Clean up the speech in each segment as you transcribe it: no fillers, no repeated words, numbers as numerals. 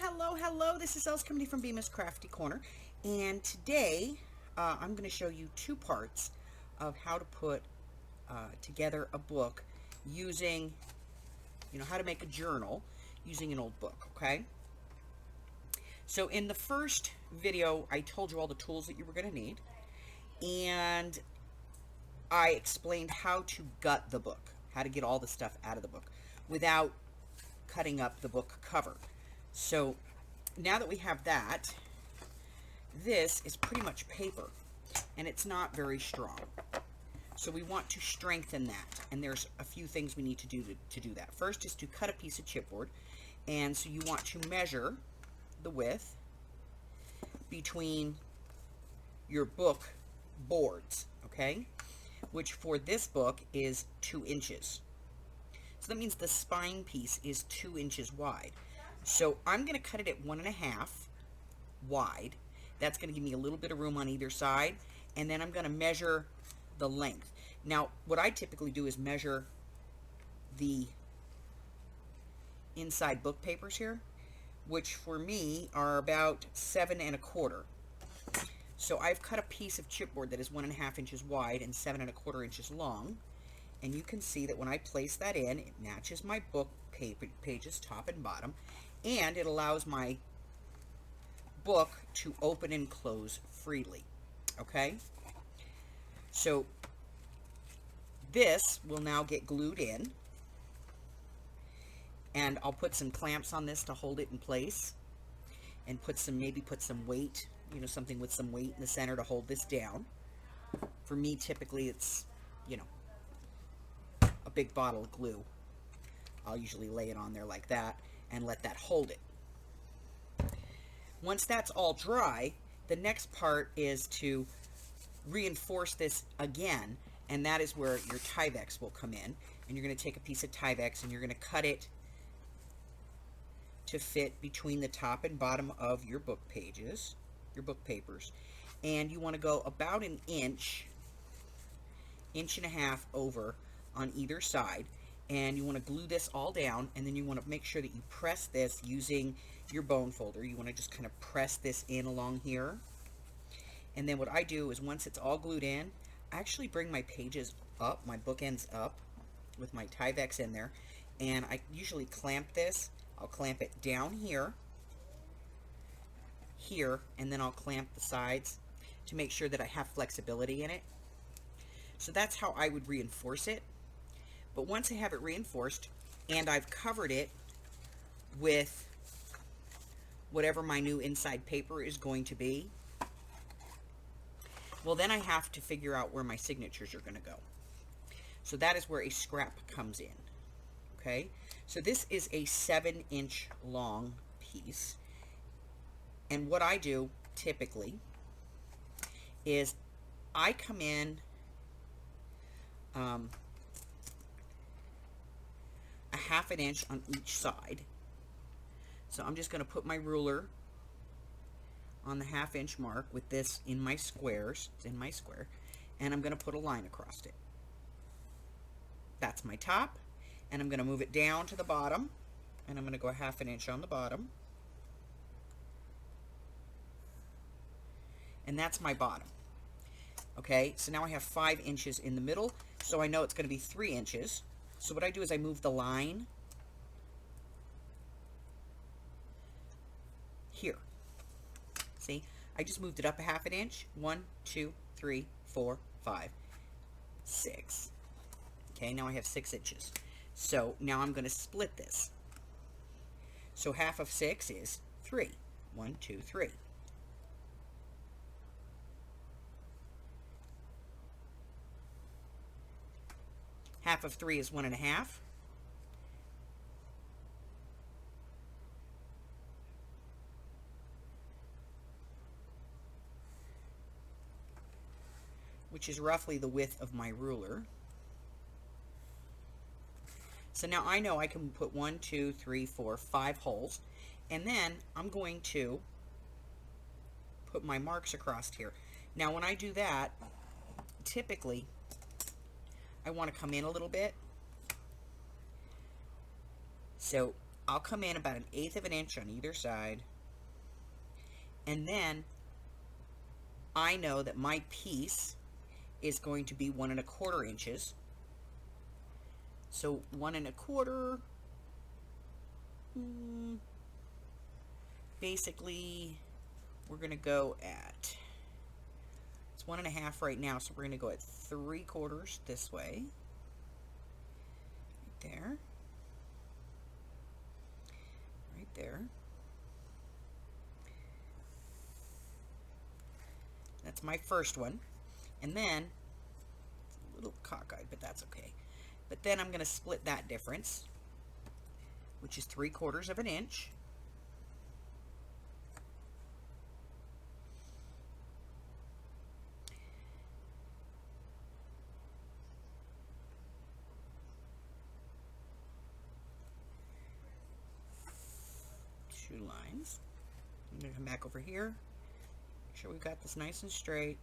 Hello. This is Els coming from Bemis Crafty Corner, and today I'm going to show you two parts of how to put together a book using, how to make a journal using an old book, okay? So in the first video, I told you all the tools that you were going to need, and I explained how to gut the book, how to get all the stuff out of the book without cutting up the book cover. So now that we have that, this is pretty much paper and it's not very strong. So we want to strengthen that, and there's a few things we need to do to do that. First is to cut a piece of chipboard, and so you want to measure the width between your book boards, okay? Which for this book is 2 inches. So that means the spine piece is 2 inches wide. So I'm going to cut it at 1.5 wide. That's going to give me a little bit of room on either side. And then I'm going to measure the length. Now, what I typically do is measure the inside book papers here, which for me are about 7.25. So I've cut a piece of chipboard that is 1.5 inches wide and 7.25 inches long. And you can see that when I place that in, it matches my book pages top and bottom, and it allows my book to open and close freely. Okay? So this will now get glued in, and I'll put some clamps on this to hold it in place, and maybe put some weight, something with some weight in the center to hold this down. For me, typically it's, a big bottle of glue. I'll usually lay it on there like that and let that hold it. Once that's all dry, the next part is to reinforce this again, and that is where your Tyvek will come in. And you're going to take a piece of Tyvek and you're going to cut it to fit between the top and bottom of your book pages, your book papers. And you want to go about an inch and a half over on either side, and you want to glue this all down, and then you want to make sure that you press this using your bone folder. You want to just kind of press this in along here. And then what I do is, once it's all glued in, I actually bring my pages up, my bookends up with my Tyvek in there, and I usually clamp this. I'll clamp it down here, and then I'll clamp the sides to make sure that I have flexibility in it. So that's how I would reinforce it. But once I have it reinforced and I've covered it with whatever my new inside paper is going to be, well, then I have to figure out where my signatures are going to go. So that is where a scrap comes in. Okay? So this is a 7-inch long piece. And what I do typically is I come in a 1/2 inch on each side. So I'm just going to put my ruler on the 1/2 inch mark with this in my squares. It's in my square. And I'm going to put a line across it. That's my top. And I'm going to move it down to the bottom. And I'm going to go a 1/2 inch on the bottom. And that's my bottom. Okay, so now I have 5 inches in the middle, so I know it's going to be 3 inches. So what I do is I move the line here. See, I just moved it up a 1/2 inch. 1, 2, 3, 4, 5, 6. Okay, now I have 6 inches. So now I'm going to split this. So 1/2 of 6 is 3. 1, 2, 3. Half of 3 is 1.5. Which is roughly the width of my ruler. So now I know I can put 1, 2, 3, 4, 5 holes. And then I'm going to put my marks across here. Now when I do that, typically I want to come in a little bit. So I'll come in about 1/8 of an inch on either side, and then I know that my piece is going to be 1 1/4 inches. So 1 1/4, basically we're going to go at, it's 1 1/2 right now, so we're going to go at 3/4 this way, right there, right there. That's my first one. And then, it's a little cockeyed, but that's okay. But then I'm going to split that difference, which is 3/4 of an inch. Two lines. I'm going to come back over here. Make sure we've got this nice and straight.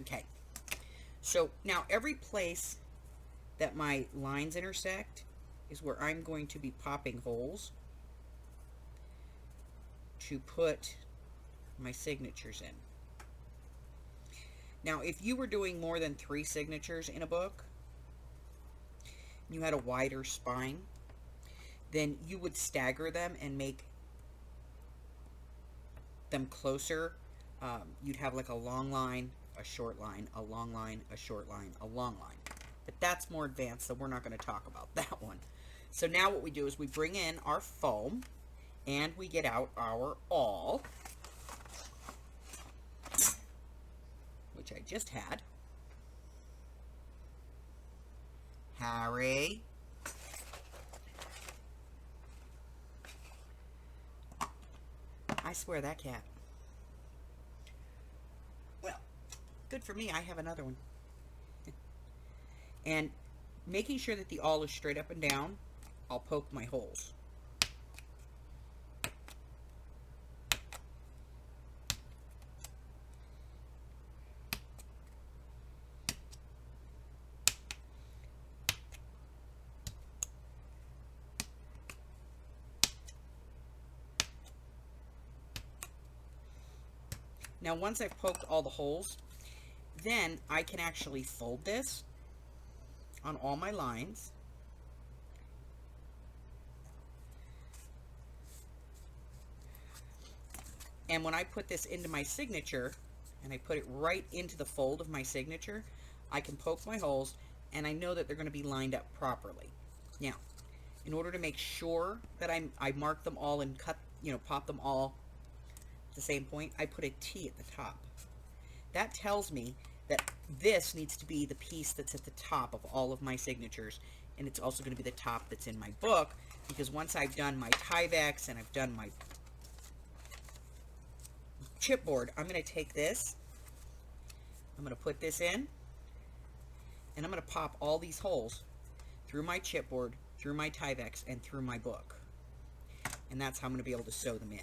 Okay, so now every place that my lines intersect is where I'm going to be popping holes to put my signatures in. Now, if you were doing more than 3 signatures in a book, you had a wider spine, then you would stagger them and make them closer. You'd have like a long line, a short line, a long line, a short line, a long line. But that's more advanced, so we're not going to talk about that one. So now what we do is we bring in our foam and we get out our awl, which I just had. Harry. I swear that cat. Well, good for me, I have another one. And making sure that the awl is straight up and down, I'll poke my holes. Now, once I've poked all the holes, then I can actually fold this on all my lines. And when I put this into my signature, and I put it right into the fold of my signature, I can poke my holes, and I know that they're going to be lined up properly. Now, in order to make sure that I mark them all and cut, pop them all at the same point, I put a T at the top. That tells me that this needs to be the piece that's at the top of all of my signatures, and it's also going to be the top that's in my book, because once I've done my Tyvek and I've done my chipboard, I'm going to take this, I'm going to put this in, and I'm going to pop all these holes through my chipboard, through my Tyvek, and through my book. And that's how I'm going to be able to sew them in.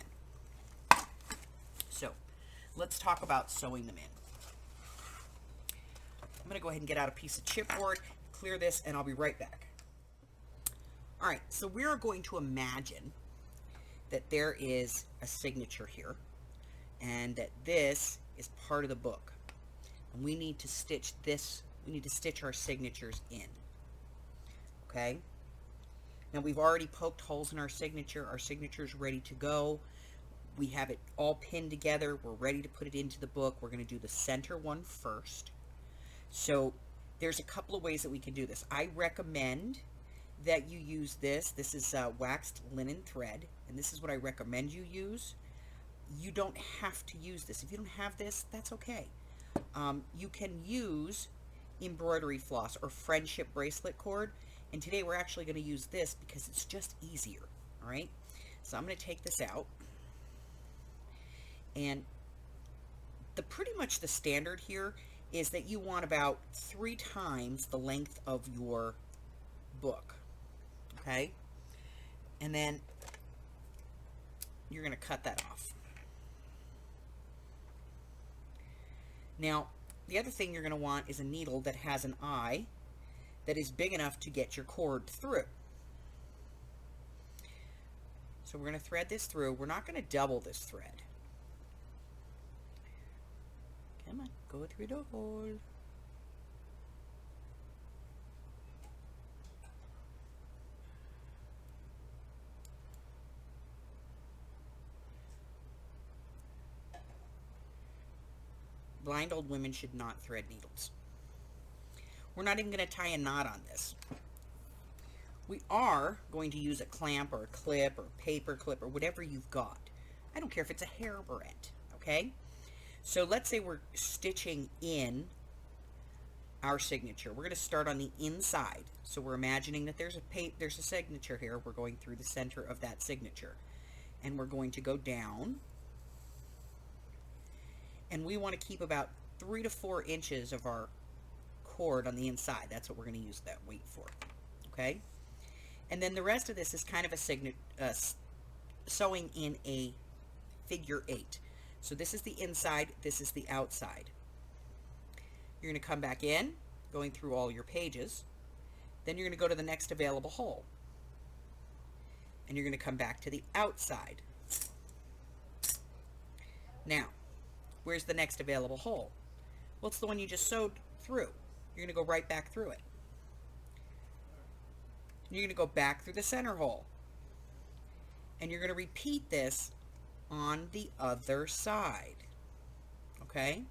So, let's talk about sewing them in. I'm going to go ahead and get out a piece of chipboard, clear this, and I'll be right back. Alright, so we're going to imagine that there is a signature here, and that this is part of the book. And we need to stitch this, we need to stitch our signatures in. Okay? Now we've already poked holes in our signature's ready to go. We have it all pinned together, we're ready to put it into the book. We're going to do the center one first. So there's a couple of ways that we can do this. I recommend that you use this. This is waxed linen thread, and this is what I recommend you use. You don't have to use this. If you don't have this, that's okay. You can use embroidery floss or friendship bracelet cord, and today we're actually going to use this because it's just easier. All right, so I'm going to take this out, and pretty much the standard here is that you want about 3 times the length of your book. Okay, And then you're going to cut that off. Now, the other thing you're going to want is a needle that has an eye that is big enough to get your cord through. So we're going to thread this through. We're not going to double this thread. Come on, go through the hole. Blind old women should not thread needles. We're not even going to tie a knot on this. We are going to use a clamp or a clip or a paper clip or whatever you've got. I don't care if it's a hair barrette, okay? So let's say we're stitching in our signature. We're going to start on the inside. So we're imagining that there's a signature here. We're going through the center of that signature. And we're going to go down. And we want to keep about 3 to 4 inches of our cord on the inside. That's what we're going to use that weight for. Okay? And then the rest of this is kind of a sewing in a figure 8. So this is the inside, this is the outside. You're going to come back in, going through all your pages. Then you're going to go to the next available hole. And you're going to come back to the outside. Now, where's the next available hole? Well, it's the one you just sewed through. You're going to go right back through it. You're going to go back through the center hole. And you're going to repeat this on the other side. Okay?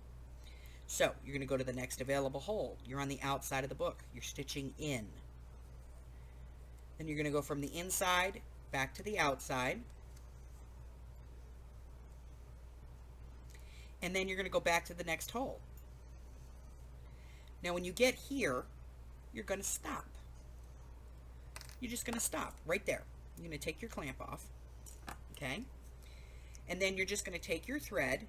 So, you're going to go to the next available hole. You're on the outside of the book. You're stitching in. Then you're going to go from the inside back to the outside. And then you're going to go back to the next hole. Now when you get here, you're going to stop. You're just going to stop right there. You're going to take your clamp off. Okay? And then you're just going to take your thread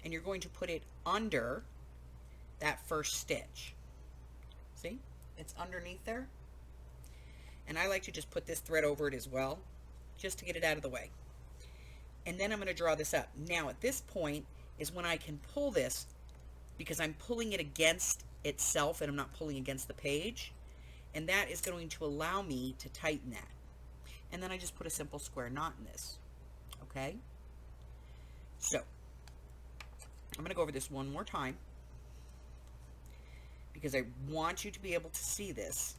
and you're going to put it under that first stitch. See? It's underneath there. And I like to just put this thread over it as well, just to get it out of the way. And then I'm going to draw this up. Now at this point is when I can pull this, because I'm pulling it against itself and I'm not pulling against the page. And that is going to allow me to tighten that. And then I just put a simple square knot in this. Okay? So, I'm going to go over this one more time, because I want you to be able to see this.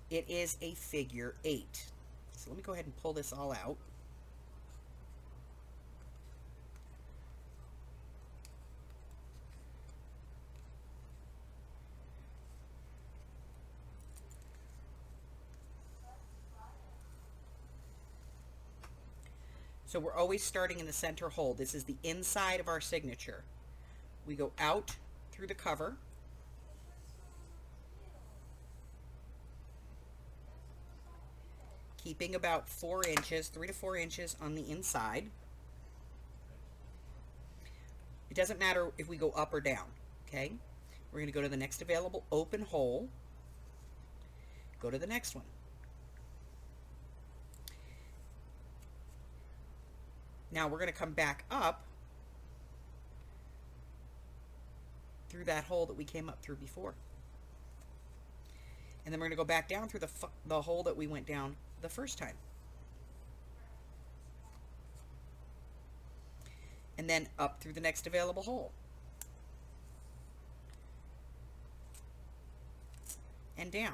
It is a figure 8. So let me go ahead and pull this all out. So we're always starting in the center hole. This is the inside of our signature. We go out through the cover. Keeping about 4 inches, 3 to 4 inches on the inside. It doesn't matter if we go up or down, okay? We're going to go to the next available open hole. Go to the next one. Now we're going to come back up through that hole that we came up through before. And then we're going to go back down through the hole that we went down the first time. And then up through the next available hole. And down.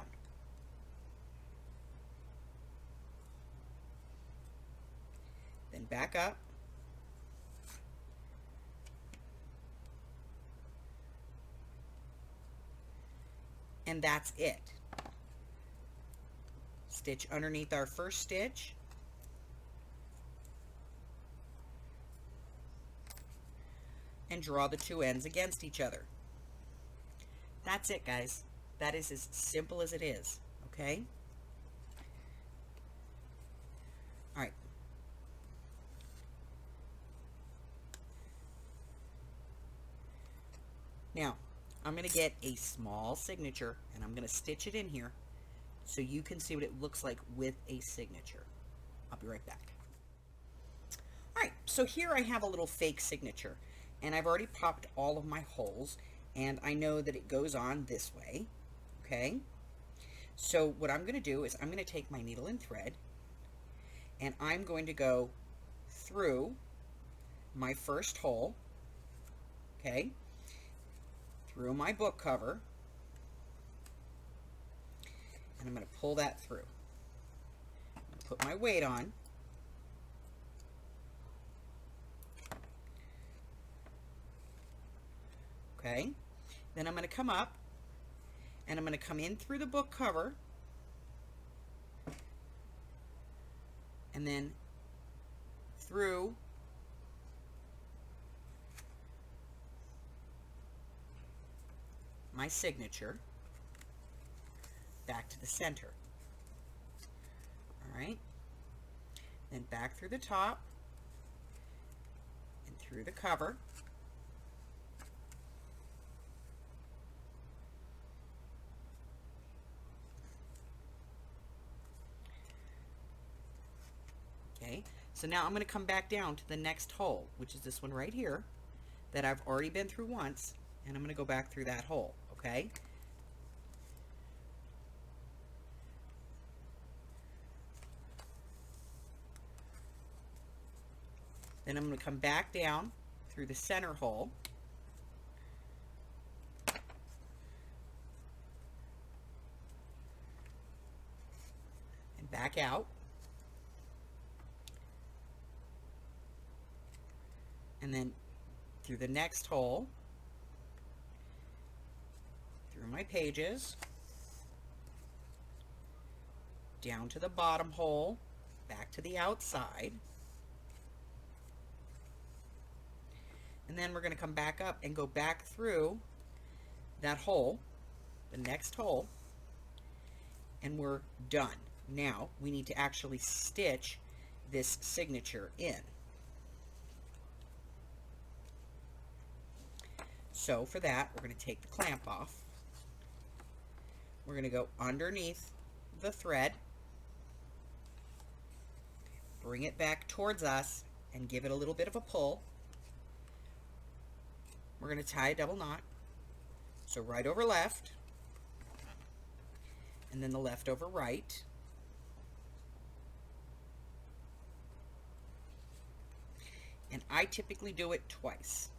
Then back up. And that's it. Stitch underneath our first stitch. And draw the 2 ends against each other. That's it, guys. That is as simple as it is. Okay? Alright. Now, I'm going to get a small signature and I'm going to stitch it in here so you can see what it looks like with a signature. I'll be right back. All right, so here I have a little fake signature, and I've already popped all of my holes, and I know that it goes on this way, okay? So what I'm going to do is I'm going to take my needle and thread, and I'm going to go through my first hole, okay, through my book cover, and I'm going to pull that through. I'm going to put my weight on. Okay, then I'm going to come up, and I'm going to come in through the book cover, and then through my signature back to the center. All right, then back through the top and through the cover. Okay, so now I'm going to come back down to the next hole, which is this one right here that I've already been through once, and I'm going to go back through that hole, okay? Then I'm going to come back down through the center hole, and back out. And then through the next hole, through my pages, down to the bottom hole, back to the outside, and then we're going to come back up and go back through that hole, the next hole, and we're done. Now we need to actually stitch this signature in. So for that, we're going to take the clamp off. We're going to go underneath the thread, bring it back towards us, and give it a little bit of a pull. We're going to tie a double knot. So right over left, and then the left over right. And I typically do it twice.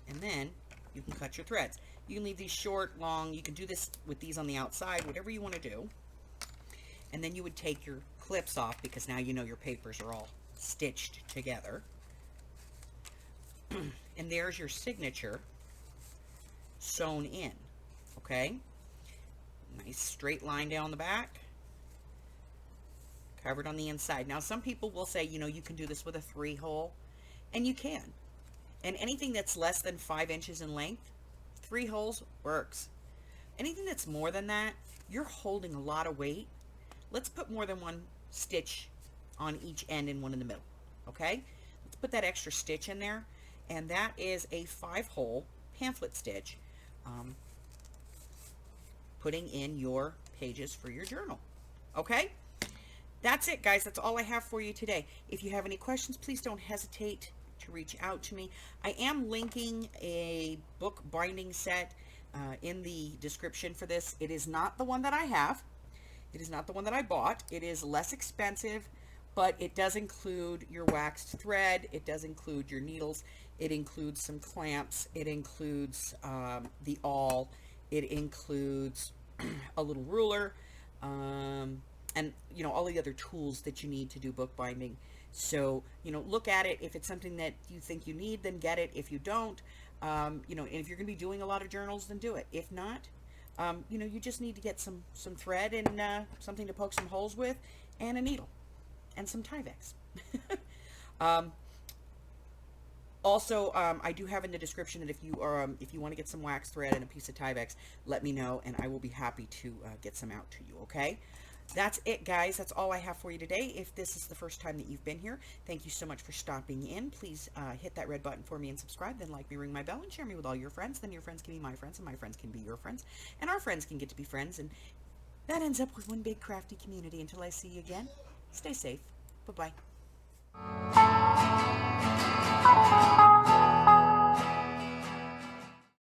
And then you can cut your threads. You can leave these short, long, you can do this with these on the outside, whatever you want to do. And then you would take your clips off, because now you know your papers are all stitched together. And there's your signature sewn in, okay? Nice straight line down the back, covered on the inside. Now some people will say, you know, you can do this with a 3-hole, and you can. And anything that's less than 5 inches in length, 3 holes works. Anything that's more than that, you're holding a lot of weight. Let's put more than one stitch on each end and one in the middle, okay? Let's put that extra stitch in there, and that is a 5-hole pamphlet stitch, putting in your pages for your journal, okay? That's it, guys. That's all I have for you today. If you have any questions, please don't hesitate to reach out to me. I am linking a book binding set in the description for this. It is not the one that I have. It is not the one that I bought. It is less expensive, but it does include your waxed thread. It does include your needles. It includes some clamps. It includes the awl. It includes a little ruler, and you know, all the other tools that you need to do bookbinding. So, you know, look at it. If it's something that you think you need, then get it. If you don't, you know, and if you're going to be doing a lot of journals, then do it. If not, you know, you just need to get some thread and something to poke some holes with, and a needle and some Tyvek. Also, I do have in the description that if you want to get some wax thread and a piece of Tyvek, let me know, and I will be happy to get some out to you. Okay. that's it, guys. That's all I have for you today. If this is the first time that you've been here, thank you so much for stopping in. Please hit that red button for me and subscribe. Then like me, ring my bell, and share me with all your friends. Then your friends can be my friends, and my friends can be your friends. And our friends can get to be friends. And that ends up with one big crafty community. Until I see you again, stay safe. Bye-bye.